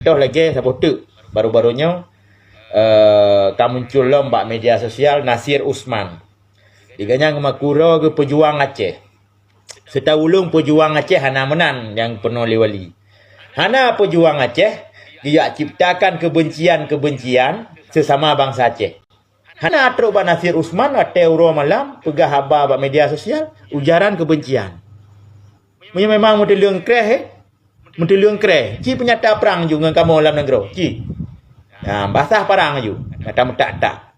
Toh lagi supporter baru-barunya muncul lomba media sosial Nasir Usman. Diganya kemakuro ke pejuang Aceh. Setahulung pejuang Aceh hana menan yang penuh wali. Hana pejuang Aceh dia ciptakan kebencian-kebencian sesama bangsa Aceh. Hana terubah Nasir Usman atau uro malam pegah haba media sosial ujaran kebencian. Memang model yang kreh Menteri Leong Kreh, ci penyata perang juga kamu dalam negara. Ci. Nah, basah perang ju. Kata tak.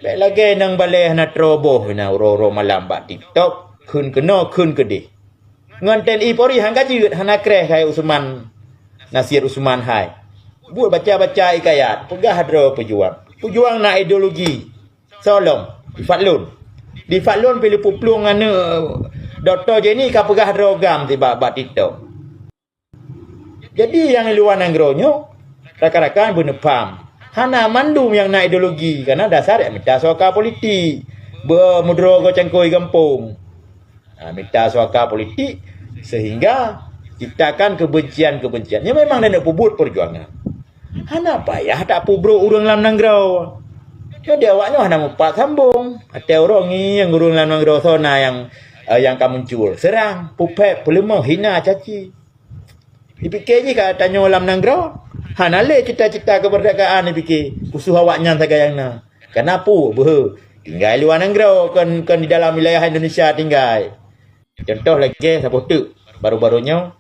Baik lagi nang balai nak teroboh na uro malam bak TikTok, kun kena kun kede. Ngan TNI Polri hang gaji hana Kreh kai Usman Nasir Usman hai. Buat baca-baca ikayat, pegah dro pejuang. Pejuang nak ideologi. Solong, di Fatlun pilih puplung anu Dr. Jenny ka pegah dro gam tiba bak TikTok. Jadi yang luar nangronyo rakan-rakan benepam. Hana mandum yang nak ideologi karena dasar ya minta suaka politik. Bermudro gocengkoi gampung. Minta suaka politik sehingga ciptakan kebencian-kebencian. Ya memang dia nak pubut perjuangan. Hana payah tak pubro urang lam nangrau. Jadi awaknya hana mupat sambung. Ada orang ni yang urang lam nangrau sona yang kamu muncul. Serang, pupet, pelemah, hina, caci. Dipikir je kat tanya ulam nanggro. Hanale cita-cita kemerdekaan dipikir. Kusuh awaknya tagayang na. Kenapa? Tinggal luar nanggro kan di dalam wilayah Indonesia tinggal. Contoh lagi supporter baru-barunya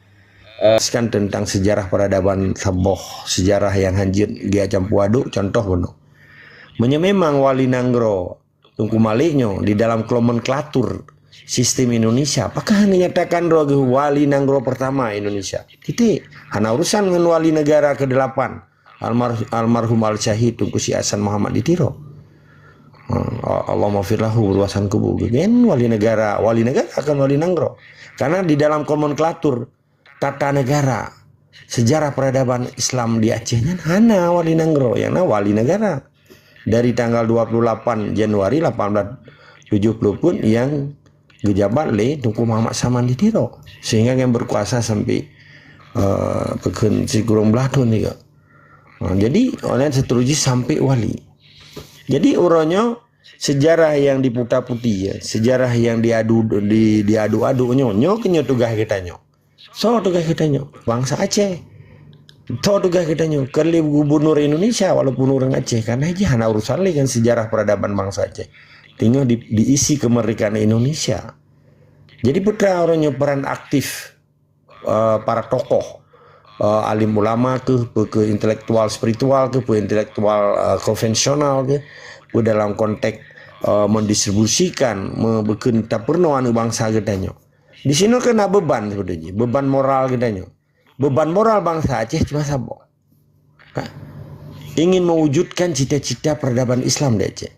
tentang sejarah peradaban Sabah, sejarah yang hanjit dia campu aduk contoh beno. Memang wali nanggro tungku maliknya di dalam nomenklatur sistem Indonesia, apakah menyatakan roh wali nanggro pertama Indonesia? Titik. Hana urusan dengan wali negara ke-8 almarhum al-syahid Tunku Si Hasan Muhammad Ditiro. Allah maafirlahu luasan kubu. Gen wali negara akan wali nanggro. Karena di dalam nomenklatur tata negara sejarah peradaban Islam di Aceh hana wali nanggro, yang wali negara. Dari tanggal 28 Januari 1870 pun yang gejabat le Tunku Muhammad Saman Ditiro, sehingga yang berkuasa sampai pekan si kurang beladun juga. Jadi orang seterusnya sampai wali. Jadi orangnya sejarah yang diputar-putih ya, sejarah yang diadu-adu nyo kenyo tugas kita nyo. So tugas kita nyo bangsa Aceh. So tugas kita nyo kerli gubernur Indonesia walaupun orang Aceh, karena aja hana urusan dengan sejarah peradaban bangsa Aceh. Tinggal diisi kemerdekaan Indonesia. Jadi putra orangnya peran aktif para tokoh alim ulama ke intelektual spiritual ke intelektual konvensional ke dalam konteks mendistribusikan membeken tak pernah anu bangsa gedanya. Di sini kena beban sebetulnya, beban moral gedanya. Beban moral bangsa Aceh cuma sabo. Ingin mewujudkan cita-cita peradaban Islam di Aceh.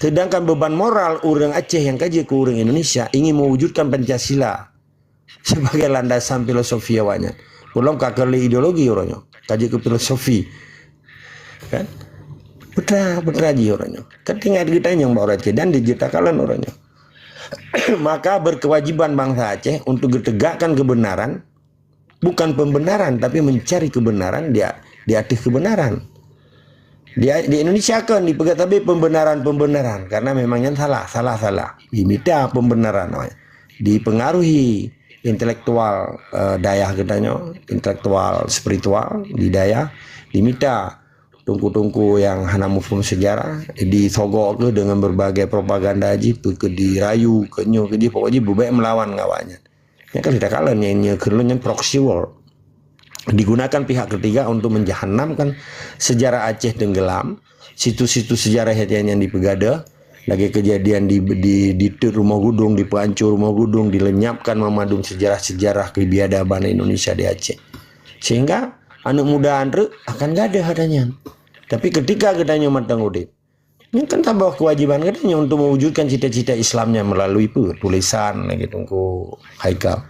Sedangkan beban moral orang Aceh yang kaji ke orang Indonesia ingin mewujudkan Pancasila sebagai landasan filosofi awaknya. Belum kakali ideologi orangnya, kaji ke filosofi. Kan? Betra aja orangnya. Ketika kita yang bawa Aceh dan diceritakan orangnya. Maka berkewajiban bangsa Aceh untuk ditegakkan kebenaran, bukan pembenaran, tapi mencari kebenaran di atas kebenaran. Di Indonesia kan dipegat tapi pembenaran karena memangnya salah diminta pembenaran, dipengaruhi intelektual daya katanya, intelektual spiritual di daya diminta tungku yang hana mufum sejarah disogok ke dengan berbagai propaganda aji ke dirayu ke dia pokoknya bubek melawan ngawanya. Ya kan tidak kalah nyanyi kerlunya proxy war. Digunakan pihak ketiga untuk menjahanamkan sejarah Aceh tenggelam, situs-situs sejarah yang dipegada, lagi kejadian di rumah gudung, di pehancur rumah gudung, dilenyapkan memadung sejarah-sejarah kebiadaban Indonesia di Aceh. Sehingga anak muda andre akan gak ada adanya. Tapi ketika katanya matang udip, ini kan tambah kewajiban katanya untuk mewujudkan cita-cita Islamnya melalui tulisan lagi tunggu Haikal.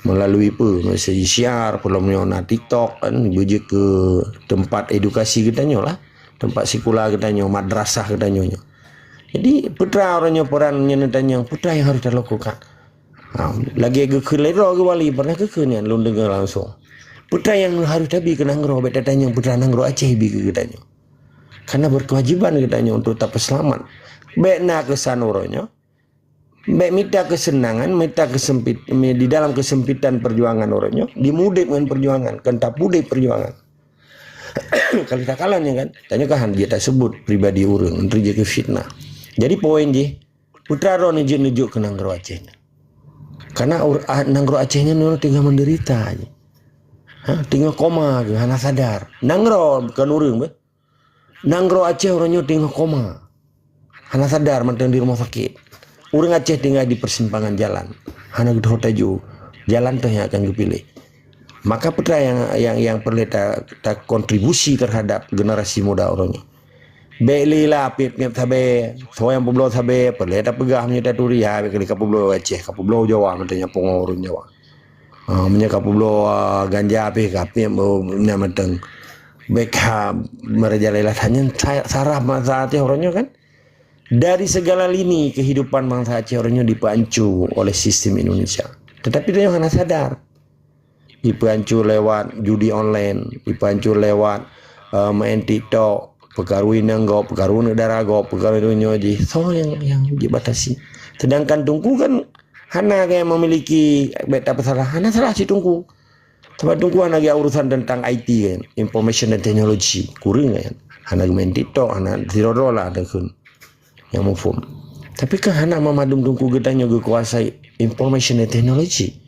Melalui mesej syiar, pelomnya TikTok kan, bujuk ke tempat edukasi kita lah, tempat sekolah kita madrasah kita Jadi putra orangnya perannya yang putra yang harus dilakukan. Lagi ke kelero ke wali pernah ke nian lu dengar langsung. Putra yang harus tabi ke Nanggro, beta tanya putra Nanggro Aceh bi ke katanya. Karena berkewajiban katanya untuk tetap selamat. Baik nak kesanuronya, baik minta kesenangan, minta di dalam kesempitan perjuangan orangnya, dimudip dengan perjuangan, kentap mudip perjuangan. Kalau tak kalahnya kan, tanya kan dia tak sebut pribadi orang, untuk je ke fitnah. Jadi poin je, putra ro nunjuk ke Nanggro Aceh. Karena Nanggro Acehnya nuna tinggal menderita aja. Tinggal koma ke, hana sadar. Nanggro bukan orang be. Nanggro Aceh orangnya tinggal koma. Hana sadar mantan di rumah sakit. Orang Aceh tinggal di persimpangan jalan. Hana gedho taju. Jalan tuh yang akan dipilih. Maka putra yang perlu tak kontribusi terhadap generasi muda orangnya. Beli lah pip sabe, so yang publo sabe, perlu tak pegah menyata turi ya, kali kapublo Aceh, kapublo Jawa, mentanya pengorun Jawa. Menyata kapublo ganja api kapi yang menteng. Beka merajalela hanya sarah masa Aceh orangnya kan. Dari segala lini kehidupan bangsa Aceh orangnya dipancu oleh sistem Indonesia. Tetapi dia hanya sadar. Dipancu lewat judi online, dipancu lewat main TikTok, perkaruin yang go, perkaruin negara go, perkaruin nyoji. So yang dibatasi. Sedangkan Tungku kan hana yang memiliki beta pesalah, hana salah si Tungku. Sebab Tungku hana urusan tentang IT kan, information dan teknologi, kurang kan. Hana main TikTok, hana zero lah dengan yang mufum. Tapi kan hana memadum Tungku getanya kuasai information dan teknologi.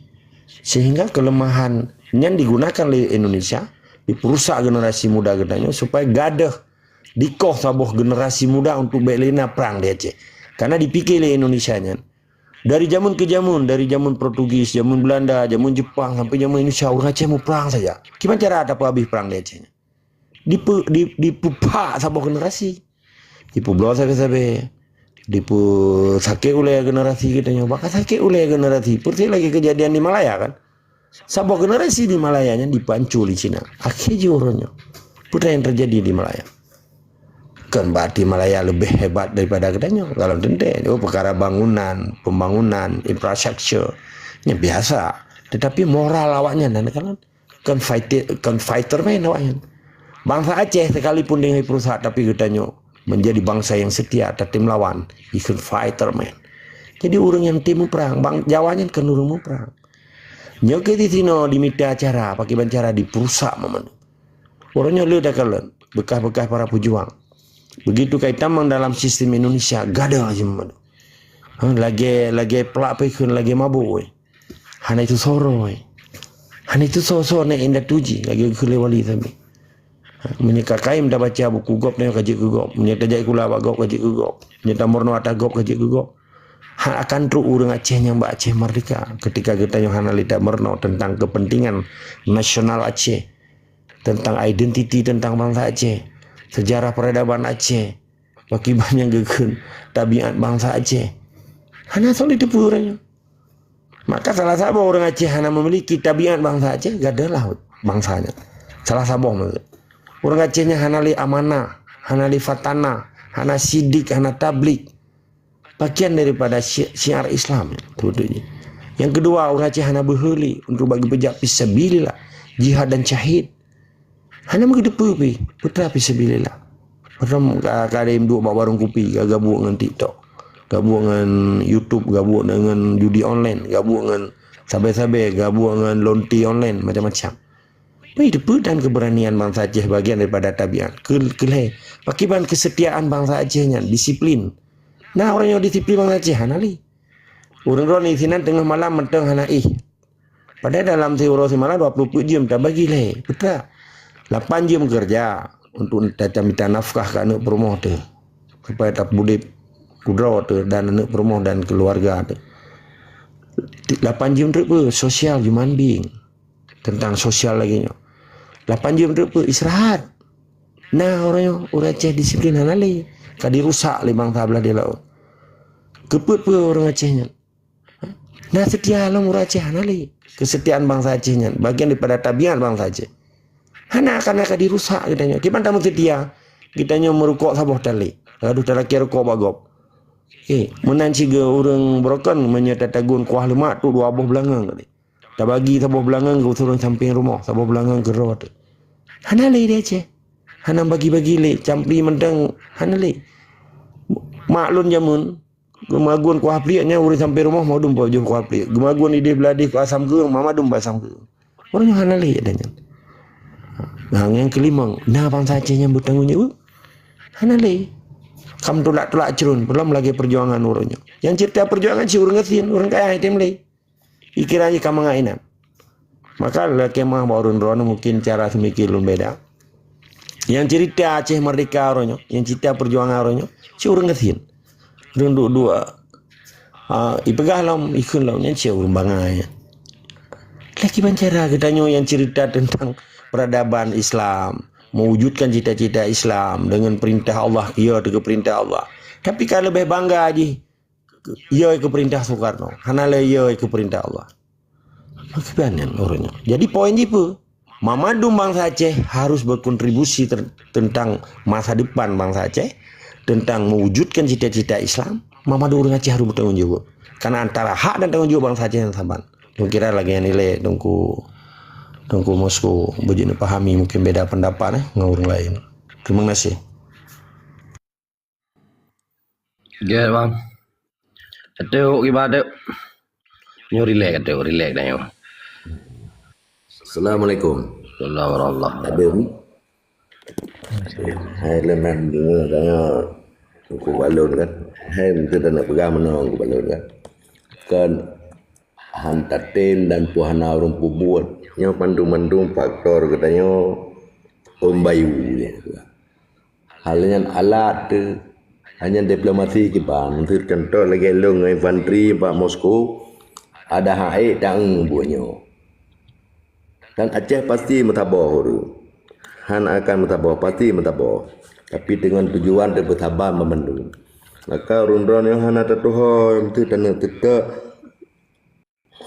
Sehingga kelemahan yang digunakan oleh Indonesia diperusak generasi muda getanya supaya gadah dikoh sabuh generasi muda untuk belena perang di Aceh. Karena dipikir oleh Indonesianya dari zaman ke zaman, dari zaman Portugis, zaman Belanda, zaman Jepang sampai zaman Indonesia, orang Aceh mau perang saja. Gimana cara ada habis perang di Aceh? Dipupak sabuh generasi. Dipublo sabe-sabe. Sakit oleh generasi kita bakal sakit oleh generasi. Seperti lagi kejadian di Malaya kan. Sebuah generasi di Malayanya dipancu di Cina. Akhirnya orangnya. Putra yang terjadi di Malaya. Kan berarti Malaya lebih hebat daripada katanya. Kalau tentu perkara bangunan, pembangunan, infrastruktur. Ya biasa. Tetapi moral awaknya dan kan fighter main awaknya. Bangsa Aceh sekalipun dengan perusahaan tapi katanya menjadi bangsa yang setia tak tim lawan, ikut fighter man. Jadi orang yang timu perang, bang Jawanya kan orang mau perang. Nyoke di sini dimita acara, pakai bancara diperusak momen. Orangnya lu dah kalian, bekas-bekas para pejuang. Begitu kaitan dalam sistem Indonesia, gada aja momen. Lagi pelak pekun, lagi mabuk. Hana itu soro, hana itu soro nek indah tuji, lagi kelewali tapi. Menyeka kaim dah baca buku gop ni kaji gop, menyeka jai kula gop kaji gop, menyeka morno atas gop kaji gop. Akan tru urang Aceh yang ba Aceh merdeka ketika kita yang hana lidak merno tentang kepentingan nasional Aceh, tentang identiti tentang bangsa Aceh, sejarah peradaban Aceh, bagi banyak gegun tabiat bangsa Aceh. Hana solid itu urangnya. Maka salah satu orang Aceh hana memiliki tabiat bangsa Aceh, gadalah bangsanya. Salah satu maksud. Orang Acehnya hanali amanah, hanali fatana, hana sidik, hana tablik. Bagian daripada syiar Islam. Yang kedua, orang Aceh hana berhuli untuk bagi pejak fisabilillah, jihad dan syahid. Hana mengedepi putra fisabilillah. Pertama kadim dua bawa warung kopi, gabung dengan TikTok, gabung dengan YouTube, gabung dengan judi online, gabung dengan sabai-sabai, gabung dengan lonti online, macam-macam. Hidup dan keberanian bangsa Aceh bagian daripada tabiat. Keleh. Pakiban kesetiaan bangsa Acehnya, disiplin. Nah orang yang disiplin bangsa Aceh, hanali. Orang-orang di sini tengah malam menteng hana Padahal dalam seurau semalam 20 jam tak bagi leh. Betul. 8 jam kerja untuk minta nafkah ke anak perumah tu. Supaya tak budip kudra tu dan anak perumah dan keluarga tu. 8 jam tu sosial human being. Tentang sosial lagi. 8 jam tu istirahat. Nah orang Aceh disiplin hanali. Kadi rusak le bangsa belah dia laut. Keput pun orang Acehnya. Nah setia lah orang Aceh hanali. Kesetiaan bangsa Acehnya. Bagian daripada tabiat bangsa Aceh. Hana akan dirusak kitanya. Di mana setia? Kitanya merukuk sabuh tali. Aduh talaki rukuk bagop. Menanci ke orang broken menyata tagun kuah lemak tu 2 buah belangang kali. Tak bagi tabah belangang ke turun samping rumah, tabah belangang ke road. Hana le dia je. Hana bagi-bagi le, campri mendang hana le. Maklun jamun. Gemaguan kuah pliaknya urus sampai rumah mau dumpa jum kuah pliak. Gemaguan ide beladi ku asam ke, mama dumpa asam ke. Orangnya hana le adanya. Nah, yang kelima, nah bangsa Aceh yang bertanggung jawab. Hana le. Kam tolak cerun, belum lagi perjuangan urunnya. Yang cerita perjuangan si urang ngetin, urang kaya item le. Ikirannya kamu ngainan. Maka kemah baru rono mungkin cara semikirun beda. Yang cerita Aceh merdeka orangnya, yang cerita perjuangan orangnya, si urang ngetin. Runduk dua. Ipegah lam ikun lam yang si urang bangai. Lagi bancara katanya yang cerita tentang peradaban Islam, mewujudkan cita-cita Islam dengan perintah Allah, ya dengan perintah Allah. Tapi kalau lebih bangga aja, ya ke perintah Soekarno, hanale ya ke perintah Allah. Kebanyakan orangnya. Jadi poin apa? Mamadu bangsa Aceh harus berkontribusi tentang masa depan bangsa Aceh, tentang mewujudkan cita-cita Islam. Mamadu orang Aceh harus bertanggung jawab. Karena antara hak dan tanggung jawab bangsa Aceh yang sama. Kira lagi yang nilai dongku Moskow begini pahami mungkin beda pendapat ngurung lain. Terima kasih. Ya bang. Kata gimana? Nyo relax dah yo. Assalamualaikum. Sallallahu Ada ni. Hai leman dengar tanya aku balon kan. Hai kita dah nak pegang mana aku balon kan. Kan hantatin dan puhana orang buat. Yang mandung-mandung faktor katanya Bayu ni. Halnya alat tu hanya diplomasi kiban. Untuk contoh lagi long infanteri Pak Moskow ada haid dan buatnya. Dan Aceh pasti mentabah tu. Han akan mentabah, pasti mentabah. Tapi dengan tujuan dia bersabar memendung. Maka rundron yang Han ada tuhan, itu tanah tetap.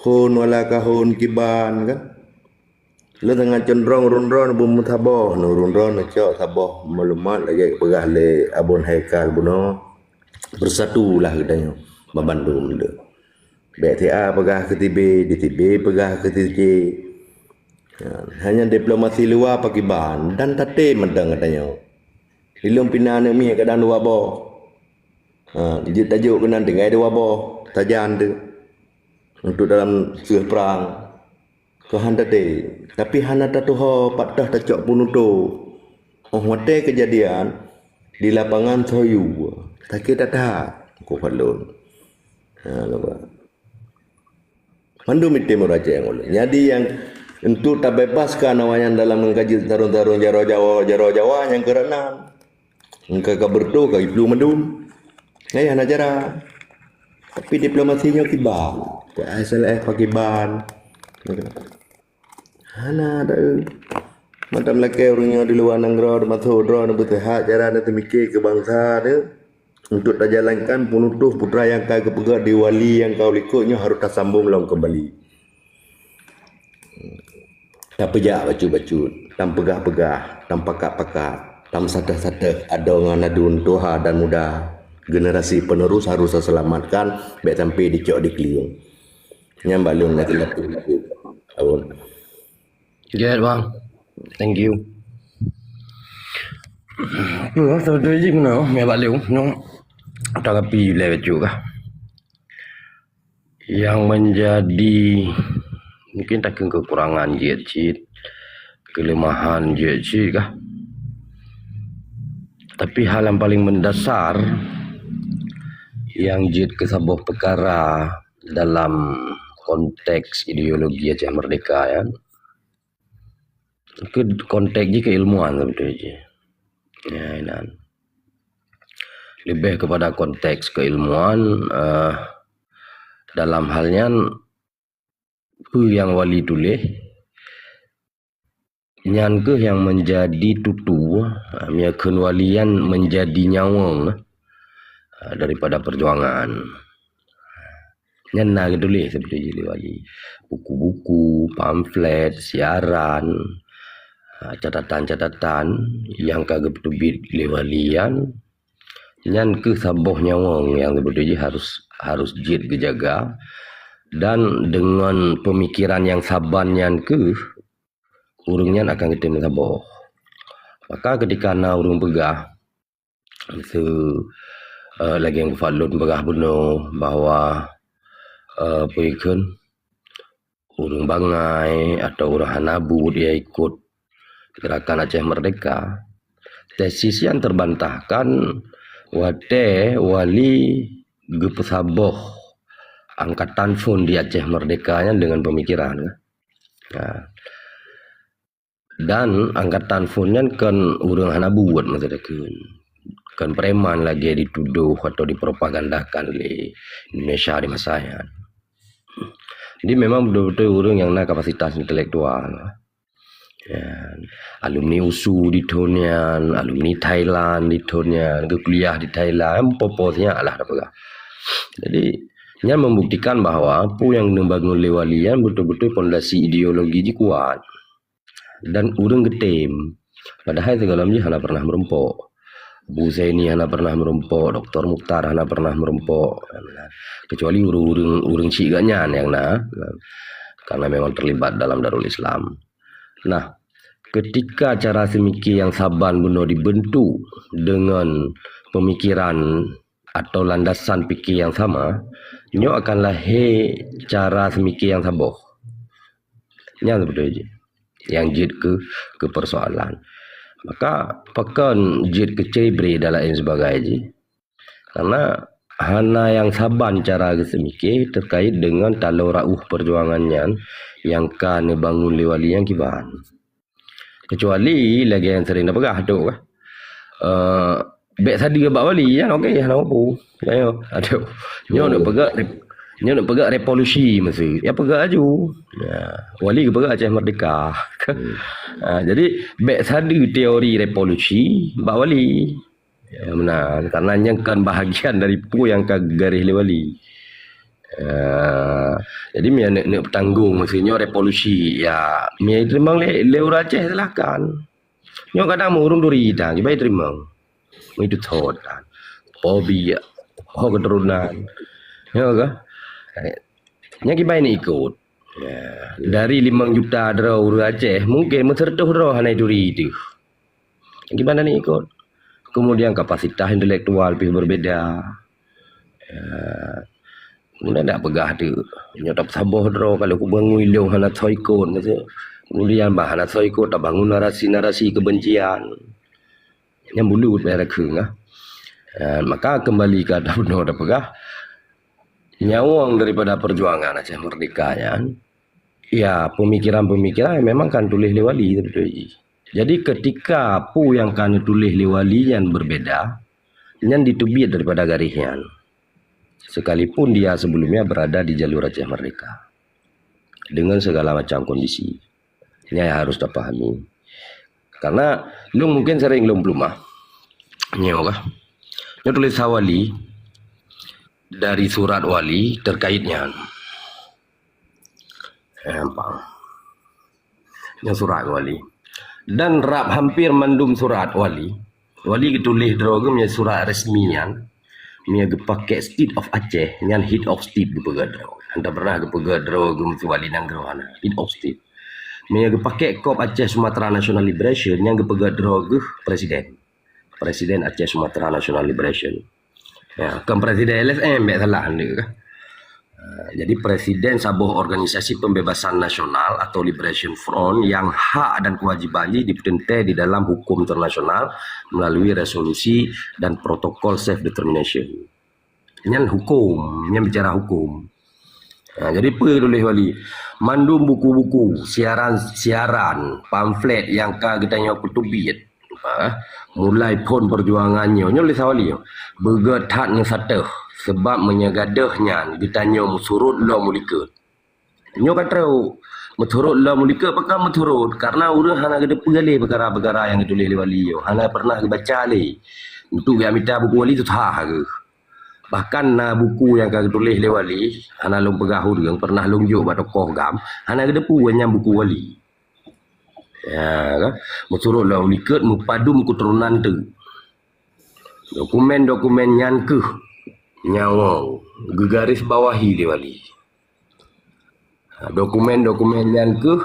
Hun wala kahun kiban kan. Lu tengah cenderung rundron belum mentabah. Rundron nak tabah maklumat lagi pegah le abon haikal buno. Bersatulah katanya. Membandung dia. BTA pegah ke TB, DTB pegah ke TJ. Hanya diplomasi luar pakai bahan dan tate mendang katanya. Ilum pina ni mi kadang dua boh. Tajuk kena dengai dua boh tajan tu. Untuk dalam surah perang. Kehan tate. Tapi hana tatu ho patah tacok punuto. Oh mate kejadian di lapangan Soyu. Taki tata ko falon. Lupa. Mandu mite meraja yang oleh. Jadi yang untuk tak bebaskan awak dalam mengkaji tarung-tarung jaro Jawa yang kerana engkau bertu kau iblu mendum ayah najara tapi diplomasinya kibar asal pakai ban hana ada macam laki orangnya di luar negara masuk drone betul hak cara nanti mikir ke bangsa dia untuk tak jalankan penutup putra yang kau kepegat di wali yang kau likutnya harus tak sambung long kembali. Tak pejak bacu-bacu, tam pegah-pegah, tam pakat-pakat, tam sadar-sadar ada orang adun tua dan muda. Generasi penerus harus selamatkan, baik sampai dicok di keliung. Yang balun lagi laku. Awon. Ya bang. Thank you. Yo, tu je mana? Me balik no. Tak api le juga. Yang menjadi mungkin tak kekurangan jit, kelemahan jit kah? Tapi hal yang paling mendasar yang jit ke sebuah perkara dalam konteks ideologi Aceh Merdeka ya. Ke konteks je keilmuan sebetulnya. Ya, dan lebih kepada konteks keilmuan dalam halnya apa yang wali tulis nyan ke yang menjadi tutu ya kenwalian menjadi nyawang daripada perjuangan nyan nak tulis seperti jadi wali buku-buku pamflet siaran catatan-catatan yang kagak terbit lewalian nyan ke saboh nyawang yang sebetulnya harus jid kejaga Dan dengan pemikiran yang saban yang ke urungnya akan kita mensaboh. Maka ketika na urung begah se lagi yang falut begah bunuh bahwa puikan urung bangai atau urang hanabu dia ikut gerakan Aceh Merdeka. Tesis yang terbantahkan wate wali gepesaboh angkatan fun di Aceh Merdekanya dengan pemikiran. Nah, dan angkatan funnya kan urang hanabu buat masa depan. Kan preman lagi dituduh atau dipropagandakan di Indonesia di masanya. Jadi memang betul-betul urang yang nak kapasitas intelektual. Ya, alumni USU di Tonian, alumni Thailand di Tonian, kuliah di Thailand, proposnya lah apa. Jadi nya membuktikan bahwa apa yang dibangun oleh walian betul-betul fondasi ideologi ji kuat. Dan urang getem. Padahal segala macam hana pernah merempok. Bu Zaini hana pernah merempok, Dr. Mukhtar hana pernah merempok. Kecuali urang cik ganyan yang karena memang terlibat dalam Darul Islam. Nah, ketika cara semiki yang saban benar dibentuk dengan pemikiran atau landasan fikir yang sama, nyo akan lahir cara semiki yang saboh. Nya seperti itu. Yang jid ke persoalan. Maka pakan jid ke cebre dalam yang sebagainya. Karena hana yang saban cara kesemiki terkait dengan talau rauh perjuangannya yang kan bangun lewali yang kiban. Kecuali lagi yang sering dapegah tu kah. Bek sadi ke bak wali kan okey nak apa. Ayo aduh. Nyo nak pegak revolusi mesti. Ya pegak aju. Ya, wali ke pegak Aceh Merdeka. Jadi bek sadi teori revolusi bak wali. Ya benar, karena yang kan bahagian dari pu yang ka garis wali. Jadi mia nak tanggung mestinya revolusi ya mia terima le Aceh silakan. Nyo kadang mau urung duri dah, baik terima. Itu thot kan. Hobi ya, keturunan. Ya ke? Nya kibai ni ikut. Ya, dari 5 juta draw Aceh mungkin mencertuh draw hanai duri itu. Gimana ni ikut? Kemudian kapasitas intelektual berbeda. Kemudian tak pegah tu. Nyotap saboh draw kalau aku bangun ilu hana soikot masa. Kemudian bah hana soikot tak bangun narasi-narasi kebencian. Yang bulut bayar keng ah. Maka kembali ke ada benar tak pegah. Nyawang daripada perjuangan Aceh Merdeka ya pemikiran-pemikiran memang kan tulis lewali betul. Jadi ketika apa yang kan tulis lewali yang berbeda yang ditubit daripada garisnya sekalipun dia sebelumnya berada di jalur Aceh Merdeka dengan segala macam kondisi ini harus dipahami karena lu mungkin sering belum nyokah tulis wali dari surat wali terkaitnya. Yang surat wali. Dan rap hampir mandum surat wali. Wali ketulis drogem surat resminya. Mia pakai state of Aceh yang head of state gepegad drog. Anda pernah gepegad drogem wali nang grohana head of state. Mia pakai kop Aceh Sumatera National Liberation yang gepegad drog presiden. Presiden Aceh Sumatera National Liberation. Ya, kan presiden LSM salah ni kan. Jadi presiden sebuah organisasi pembebasan nasional atau Liberation Front yang hak dan kewajibannya ditentukan di dalam hukum internasional melalui resolusi dan protokol self determination. Yang hukum, yang bicara hukum. Jadi apa tulis wali? Mandum buku-buku, siaran, pamflet yang kita kutubit. Mulai pun perjuangannya nyoleh sawali begetat nya sateh sebab menyagadahnya ditanya musurut la mulika nyo katau muturut la mulika pakam muturut karena urang hana gede pegale perkara-perkara yang ditulis wali hana pernah baca le untuk dia minta buku wali tu tah ke bahkan buku yang kau tulis wali hana long pegah urang pernah longjok ba tokoh gam hana gede punya buku wali. Ya kan muturut la uliket mupadum keturunan tu dokumen-dokumen yang ke nyawang gegaris bawahi di wali Dokumen-dokumen yang ke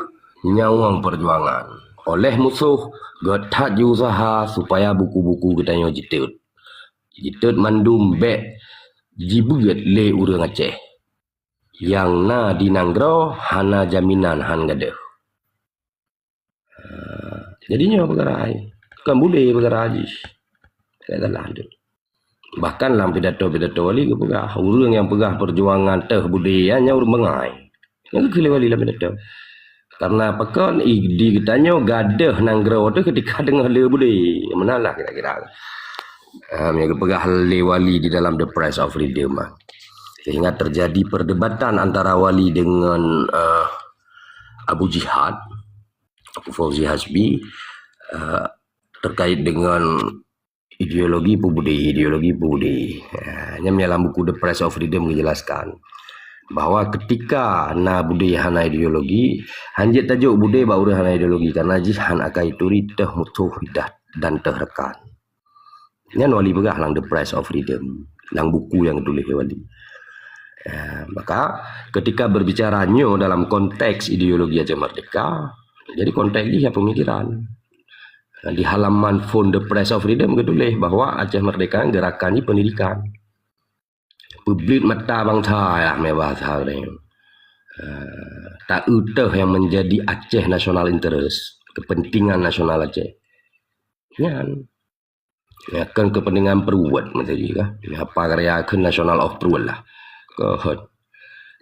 nyawang perjuangan oleh musuh getat usaha supaya buku-buku katanya jitut mandum bek jibuget le urang Aceh yang na dinanggro hana jaminan han gade. Jadinya perkara ai kan boleh perkara haji saya telah ada. Bahkan dalam pidato-pidato wali ke pegah urang yang pegah perjuangan teh budayanya urang mengai yang ke wali dalam pidato. Karena pekan di katanya gadah nanggro tu ketika dengar le budi menalah kira-kira. Yang pegah le wali di dalam The Price of Freedom. Sehingga terjadi perdebatan antara wali dengan Abu Jihad, Abu Fauzi Hasbi, terkait dengan ideologi pubudi. Yang dalam buku The Price of Freedom menjelaskan bahwa ketika na budaya hana ideologi hanjit tajuk budaya baru hana ideologi karena jihan akai turi teh mutuh dan teh rekan nyan wali begah lang The Price of Freedom lang buku yang ditulis wali. Maka ketika berbicaranya dalam konteks ideologi Aceh Merdeka, jadi konteks dia pemikiran di halaman font The Price of Freedom ketulis bahwa Aceh Merdeka gerakan ini pendidikan publik mata bangsa ya bahasa ni. Tak utah yang menjadi Aceh national interest, kepentingan nasional Aceh. Yan. Ya kan kepentingan peruat macam ni kah? Apa karya ke national of peruat lah. Kehad.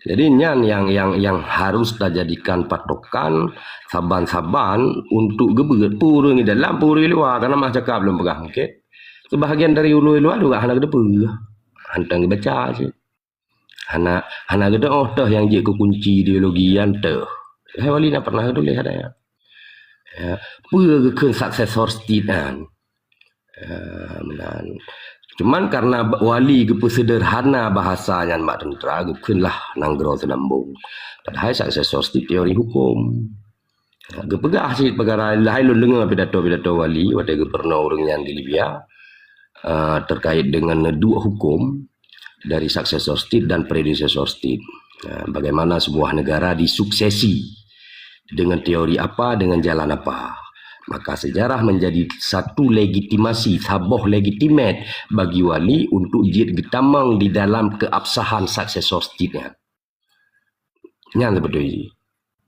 Jadi nyan yang harus kita jadikan patokan saban-saban untuk gebeget purung di dalam purung luar karena mah cakap belum pegang okey. Sebahagian dari ulu luar juga hendak depu. Hantang baca je. Hana gede dah yang je kunci ideologi yang teh. Hai wali nak pernah tulis ada ya. Pur successor state kan. Menan. Cuman karena wali ke sederhana bahasa yang mak tentera lah nanggro senambung. Padahal successor state teori hukum. Gepegah sih perkara lain lu dengar pidato wali waktu gubernur orang yang di Libya. Terkait dengan dua hukum dari successor state dan predecessor state. Bagaimana sebuah negara disuksesi dengan teori apa, dengan jalan apa. Maka sejarah menjadi satu legitimasi, saboh legitimat bagi wali untuk jid getamang di dalam keabsahan successor state-nya. Yang sebetulnya.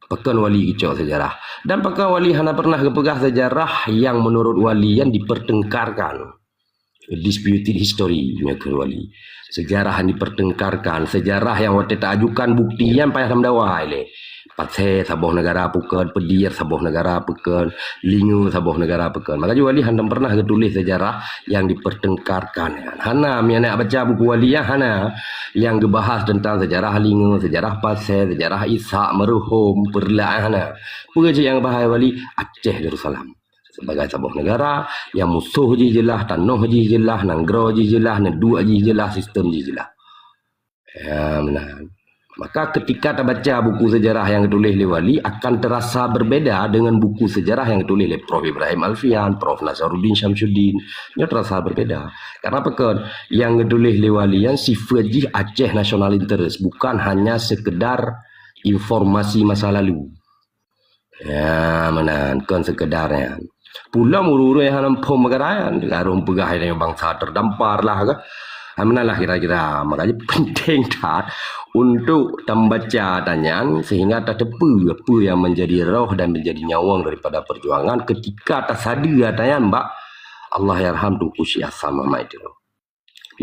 Pekan wali kicau sejarah. Dan pekan wali hana pernah kepegah sejarah yang menurut wali yang dipertengkarkan. Disputed history mereka wali. Sejarah yang dipertengkarkan, sejarah yang waktu tak ajukan bukti yang payah samdawa ile. Patse sabuh negara pukan, Pedir sabuh negara pukan, Lingu sabuh negara pukan. Maka wali handam pernah tulis sejarah yang dipertengkarkan. Hana miana baca buku wali ya hana yang gebahas tentang sejarah Lingu, sejarah Patse, sejarah Ishak merhum, perla hana. Bukan yang bahas wali Aceh Darussalam. Sebagai sebuah negara yang musuh je jelah, tanah je jelah, nanggro je jelah, nedua je jelah, sistem je jelah. Ya, benar. Maka ketika kita baca buku sejarah yang ditulis oleh wali akan terasa berbeda dengan buku sejarah yang ditulis oleh Prof. Ibrahim Alfian, Prof. Nasaruddin Syamsuddin. Ia terasa berbeda. Karena pekan yang ditulis oleh wali yang sifat je Aceh national interest, bukan hanya sekedar informasi masa lalu. Ya, benar. Bukan sekedarnya. Pula muru-muru yang nampak magarayan garum pegah yang bangsa terdampar lah ke. Menalah kira-kira makanya penting tak untuk membaca tanyaan sehingga tak tepu apa yang menjadi roh dan menjadi nyawang daripada perjuangan ketika tak sadar tanyaan mbak Allah yarham tu kusi asama mai tu.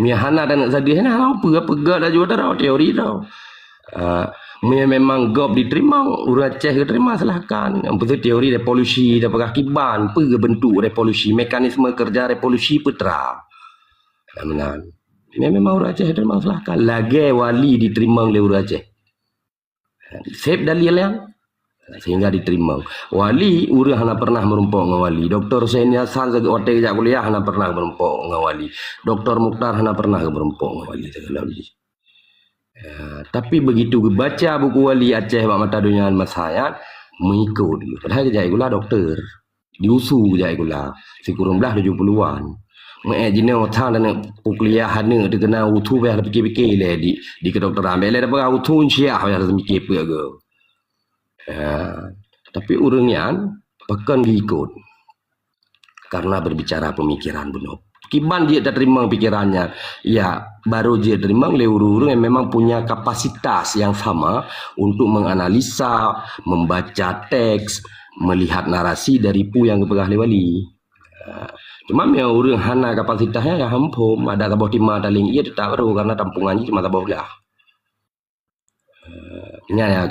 Miahana dan nak sadar hana apa gak dah juga dah teori dah. Memang gop diterima, urang Aceh diterima silahkan. Yang betul teori revolusi dapat akiban, apa bentuk revolusi, mekanisme kerja revolusi putra. Benar. Memang urang Aceh diterima silahkan. Lagi wali diterima oleh urang Aceh. Save dalil yang sehingga diterima. Wali urang hana pernah merumpok dengan wali. Dr. Hussein Hasan waktu kerja kuliah hana pernah merumpok dengan wali. Dr. Mukhtar hana pernah merumpok dengan wali. Tapi begitu baca buku wali Aceh bak mata dunia Masayat mengikut dia. Padahal jaya gula doktor. Diusu jaya gula. Sekurang belah 70-an. Mengenai otak dan kuliah hana dia kena utuh bah fikir-fikir le di kedokteran. Bela dah utuh syiah bah fikir apa ke. Tapi urangnya pekan diikut karena berbicara pemikiran benar. Kiban dia tak terima pikirannya, ya baru dia terima oleh urang-urang yang memang punya kapasitas yang sama untuk menganalisa, membaca teks, melihat narasi dari pu yang kepegah lewali. Cuma yang urang hana kapasitasnya ya hampum, ada tabah timah daling ia tetap baru karena tampungannya cuma tabah belah. Ini yang